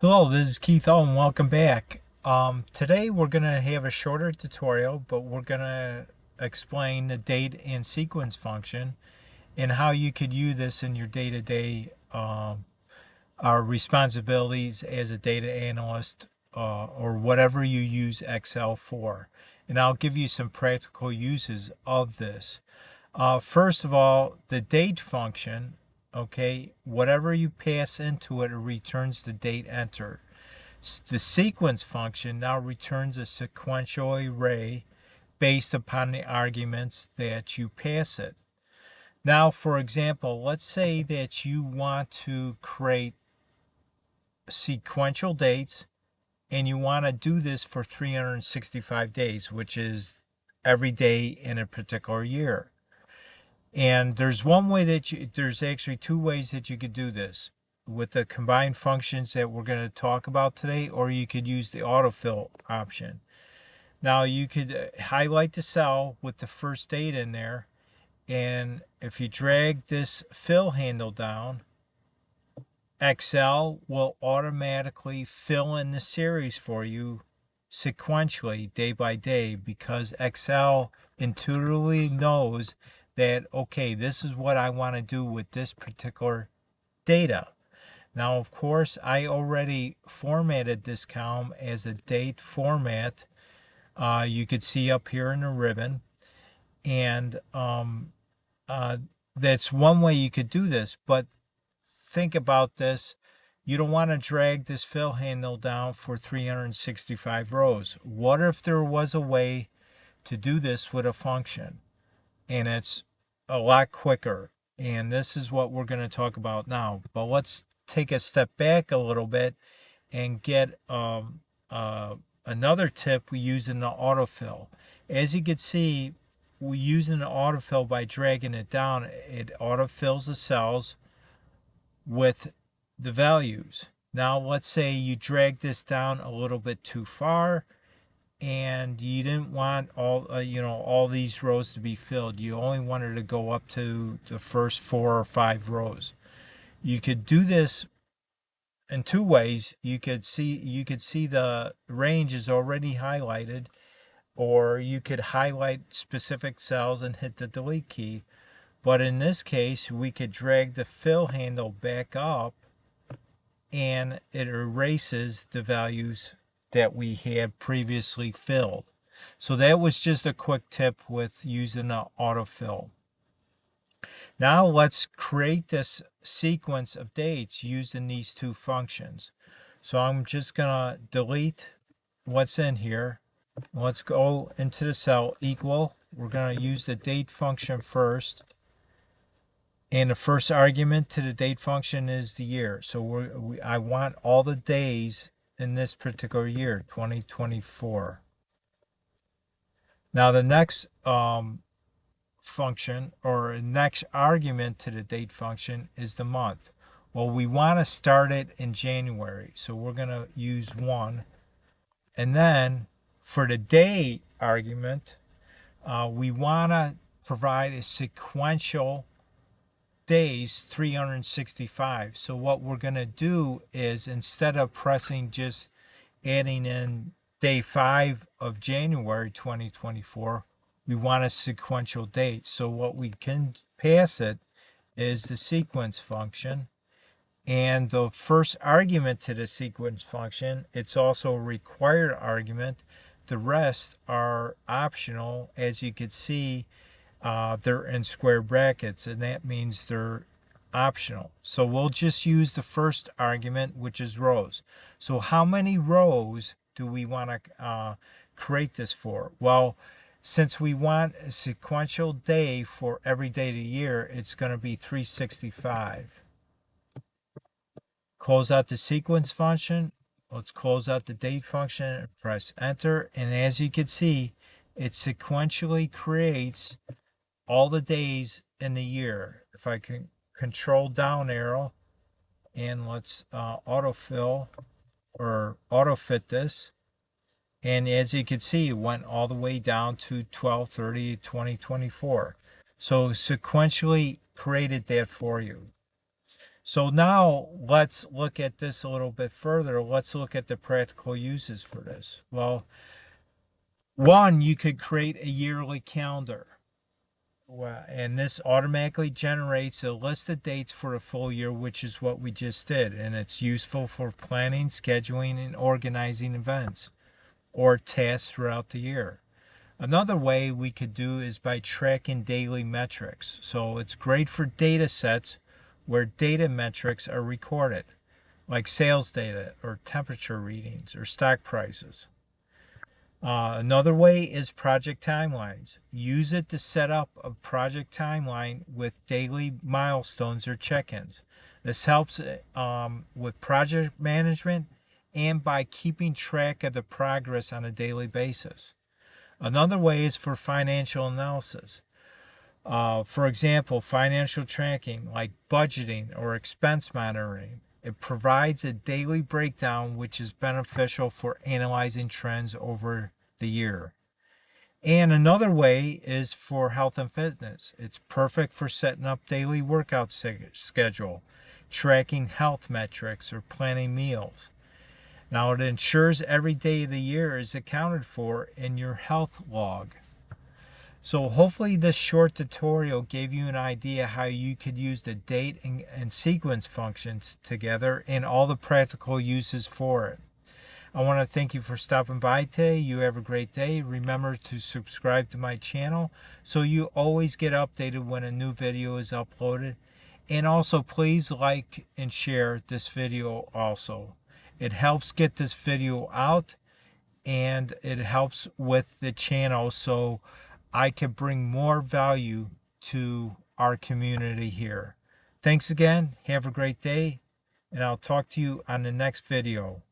Hello, this is Keith O and welcome back. Today we're going to have a shorter tutorial, but we're going to explain the date and sequence function and how you could use this in your day-to-day responsibilities as a data analyst or whatever you use Excel for. And I'll give you some practical uses of this. First of all, the date function, okay, whatever you pass into it, it returns the date entered. The sequence function now returns a sequential array based upon the arguments that you pass it. Now, for example, let's say that you want to create sequential dates and you want to do this for 365 days, which is every day in a particular year. And there's there's actually two ways that you could do this with the combined functions that we're going to talk about today, or you could use the autofill option. Now you could highlight the cell with the first date in there, and if you drag this fill handle down, Excel will automatically fill in the series for you sequentially day by day, because Excel intuitively knows that, okay, this is what I want to do with this particular data. Now, of course, I already formatted this column as a date format. You could see up here in the ribbon. And that's one way you could do this. But think about this. You don't want to drag this fill handle down for 365 rows. What if there was a way to do this with a function? And it's a lot quicker. And this is what we're going to talk about now. But let's take a step back a little bit and get another tip we use in the autofill. As you can see, we use an autofill by dragging it down. It autofills the cells with the values. Now let's say you drag this down a little bit too far and you didn't want all these rows to be filled. You only wanted to go up to the first 4 or 5 rows. You could do this in two ways. You could see the range is already highlighted, or you could highlight specific cells and hit the delete key. But in this case, we could drag the fill handle back up and it erases the values that we had previously filled. So that was just a quick tip with using the autofill. Now let's create this sequence of dates using these two functions. So I'm just gonna delete what's in here. Let's go into the cell equal. We're gonna use the date function first. And the first argument to the date function is the year. So I want all the days in this particular year, 2024. Now the next function, or next argument to the date function, is the month. Well, we want to start it in January, so we're going to use 1. And then for the day argument, we want to provide a sequential days, 365. So what we're going to do is, instead of pressing just adding in day 5 of January 2024, we want a sequential date. So what we can pass it is the sequence function, and the first argument to the sequence function, it's also a required argument. The rest are optional. As you can see, they're in square brackets, and that means they're optional. So we'll just use the first argument, which is rows. So how many rows do we want to create this for? Well, since we want a sequential day for every day of the year, it's going to be 365. Close out the sequence function. Let's close out the date function and press enter. And as you can see, it sequentially creates all the days in the year. If I can control down arrow, and let's autofill or autofit this. And as you can see, it went all the way down to 12/30/2024. So sequentially created that for you. So now let's look at this a little bit further. Let's look at the practical uses for this. Well, one, you could create a yearly calendar. Well, and this automatically generates a list of dates for a full year, which is what we just did. And it's useful for planning, scheduling, and organizing events or tasks throughout the year. Another way we could do is by tracking daily metrics. So it's great for data sets where data metrics are recorded, like sales data or temperature readings or stock prices. Another way is project timelines. Use it to set up a project timeline with daily milestones or check-ins. This helps with project management and by keeping track of the progress on a daily basis. Another way is for financial analysis. For example, financial tracking like budgeting or expense monitoring. It provides a daily breakdown which is beneficial for analyzing trends over the year. And another way is for health and fitness. It's perfect for setting up daily workout schedule, tracking health metrics, or planning meals. Now it ensures every day of the year is accounted for in your health log. So hopefully this short tutorial gave you an idea how you could use the date and sequence functions together and all the practical uses for it. I want to thank you for stopping by today. You have a great day. Remember to subscribe to my channel so you always get updated when a new video is uploaded. And also please like and share this video also. It helps get this video out and it helps with the channel so I can bring more value to our community here. Thanks again. Have a great day, and I'll talk to you on the next video.